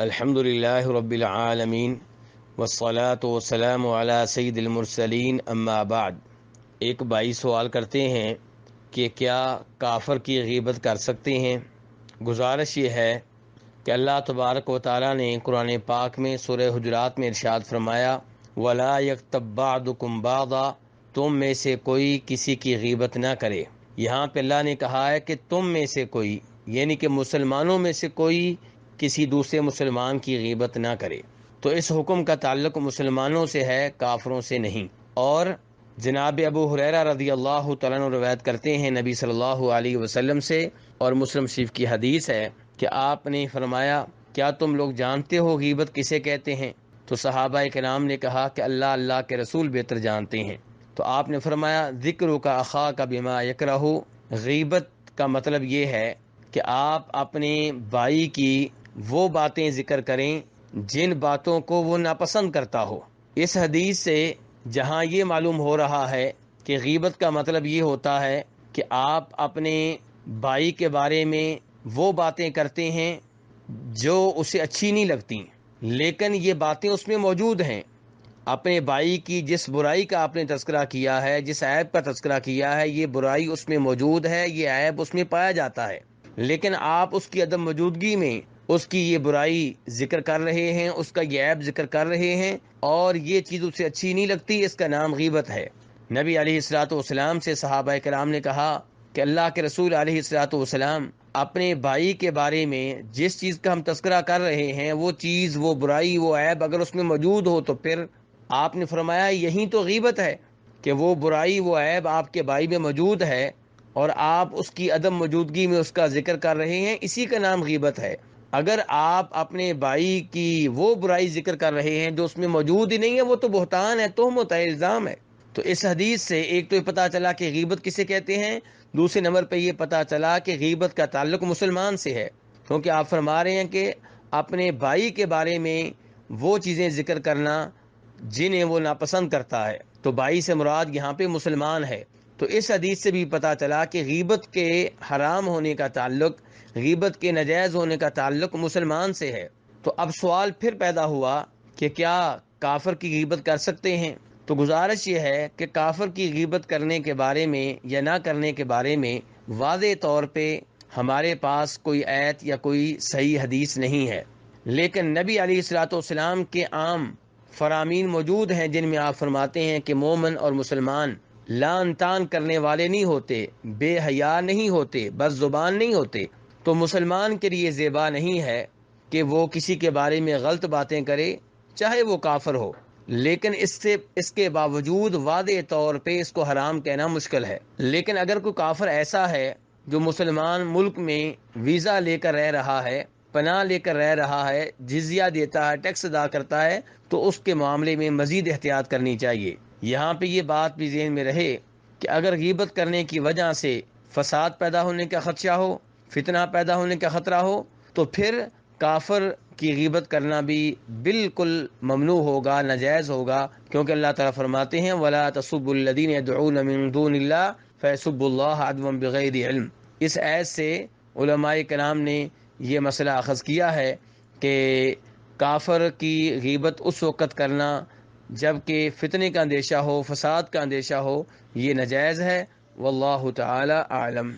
الحمدللہ رب العالمین والصلاة والسلام علی سید المرسلین اما بعد۔ ایک بھائی سوال کرتے ہیں کہ کیا کافر کی غیبت کر سکتے ہیں؟ گزارش یہ ہے کہ اللہ تبارک و تعالیٰ نے قرآن پاک میں سورہ حجرات میں ارشاد فرمایا وَلَا يَغْتَبْ بَعْضُكُمْ بَعْضًا، تم میں سے کوئی کسی کی غیبت نہ کرے۔ یہاں پہ اللہ نے کہا ہے کہ تم میں سے کوئی، یعنی کہ مسلمانوں میں سے کوئی کسی دوسرے مسلمان کی غیبت نہ کرے۔ تو اس حکم کا تعلق مسلمانوں سے ہے، کافروں سے نہیں۔ اور جناب ابو ہریرہ رضی اللہ تعالیٰ عنہ روایت کرتے ہیں نبی صلی اللہ علیہ وسلم سے، اور مسلم شریف کی حدیث ہے کہ آپ نے فرمایا کیا تم لوگ جانتے ہو غیبت کسے کہتے ہیں؟ تو صحابہ کرام نے کہا کہ اللہ کے رسول بہتر جانتے ہیں۔ تو آپ نے فرمایا ذکرک اخاک بما یکرہ، غیبت کا مطلب یہ ہے کہ آپ اپنے بھائی کی وہ باتیں ذکر کریں جن باتوں کو وہ ناپسند کرتا ہو۔ اس حدیث سے جہاں یہ معلوم ہو رہا ہے کہ غیبت کا مطلب یہ ہوتا ہے کہ آپ اپنے بھائی کے بارے میں وہ باتیں کرتے ہیں جو اسے اچھی نہیں لگتی، لیکن یہ باتیں اس میں موجود ہیں۔ اپنے بھائی کی جس برائی کا آپ نے تذکرہ کیا ہے، جس عیب کا تذکرہ کیا ہے، یہ برائی اس میں موجود ہے، یہ عیب اس میں پایا جاتا ہے، لیکن آپ اس کی عدم موجودگی میں اس کی یہ برائی ذکر کر رہے ہیں، اس کا یہ عیب ذکر کر رہے ہیں، اور یہ چیز اسے اچھی نہیں لگتی، اس کا نام غیبت ہے۔ نبی علیہ الصلوۃ والسلام سے صحابہ کرام نے کہا کہ اللہ کے رسول علیہ الصلوۃ والسلام اپنے بھائی کے بارے میں جس چیز کا ہم تذکرہ کر رہے ہیں، وہ چیز، وہ برائی، وہ عیب اگر اس میں موجود ہو تو پھر آپ نے فرمایا یہی تو غیبت ہے کہ وہ برائی، وہ عیب آپ کے بھائی میں موجود ہے اور آپ اس کی عدم موجودگی میں اس کا ذکر کر رہے ہیں، اسی کا نام غیبت ہے۔ اگر آپ اپنے بھائی کی وہ برائی ذکر کر رہے ہیں جو اس میں موجود ہی نہیں ہے، وہ تو بہتان ہے، تہمت ہے، الزام ہے۔ تو اس حدیث سے ایک تو یہ پتہ چلا کہ غیبت کسے کہتے ہیں، دوسرے نمبر پہ یہ پتہ چلا کہ غیبت کا تعلق مسلمان سے ہے، کیونکہ آپ فرما رہے ہیں کہ اپنے بھائی کے بارے میں وہ چیزیں ذکر کرنا جنہیں وہ ناپسند کرتا ہے، تو بھائی سے مراد یہاں پہ مسلمان ہے۔ تو اس حدیث سے بھی پتہ چلا کہ غیبت کے حرام ہونے کا تعلق، غیبت کے ناجائز ہونے کا تعلق مسلمان سے ہے۔ تو اب سوال پھر پیدا ہوا کہ کیا کافر کی غیبت کر سکتے ہیں؟ تو گزارش یہ ہے کہ کافر کی غیبت کرنے کے بارے میں یا نہ کرنے کے بارے میں واضح طور پہ ہمارے پاس کوئی آیت یا کوئی صحیح حدیث نہیں ہے، لیکن نبی علیہ الصلوۃ والسلام کے عام فرامین موجود ہیں جن میں آپ فرماتے ہیں کہ مومن اور مسلمان لعن طعن کرنے والے نہیں ہوتے، بے حیا نہیں ہوتے، بس زبان نہیں ہوتے۔ تو مسلمان کے لیے زیبا نہیں ہے کہ وہ کسی کے بارے میں غلط باتیں کرے، چاہے وہ کافر ہو، لیکن اس کے باوجود واضح طور پہ اس کو حرام کہنا مشکل ہے۔ لیکن اگر کوئی کافر ایسا ہے جو مسلمان ملک میں ویزا لے کر رہ رہا ہے، پناہ لے کر رہ رہا ہے، جزیہ دیتا ہے، ٹیکس ادا کرتا ہے، تو اس کے معاملے میں مزید احتیاط کرنی چاہیے۔ یہاں پہ یہ بات بھی ذہن میں رہے کہ اگر غیبت کرنے کی وجہ سے فساد پیدا ہونے کا خدشہ ہو، فتنہ پیدا ہونے کا خطرہ ہو، تو پھر کافر کی غیبت کرنا بھی بالکل ممنوع ہوگا، ناجائز ہوگا، کیونکہ اللہ تعالیٰ فرماتے ہیں وَلَا تَسُبُّوا الَّذِينَ يَدْعُونَ مِن دُونِ اللَّهِ فَيَسُبُّوا اللَّهَ عَدْوًا بِغَيْرِ عِلْمٍ۔ اس آیت سے علماء کرام نے یہ مسئلہ اخذ کیا ہے کہ کافر کی غیبت اس وقت کرنا جب کہ فتنے کا اندیشہ ہو، فساد کا اندیشہ ہو، یہ ناجائز ہے۔ واللہ تعالی اعلم۔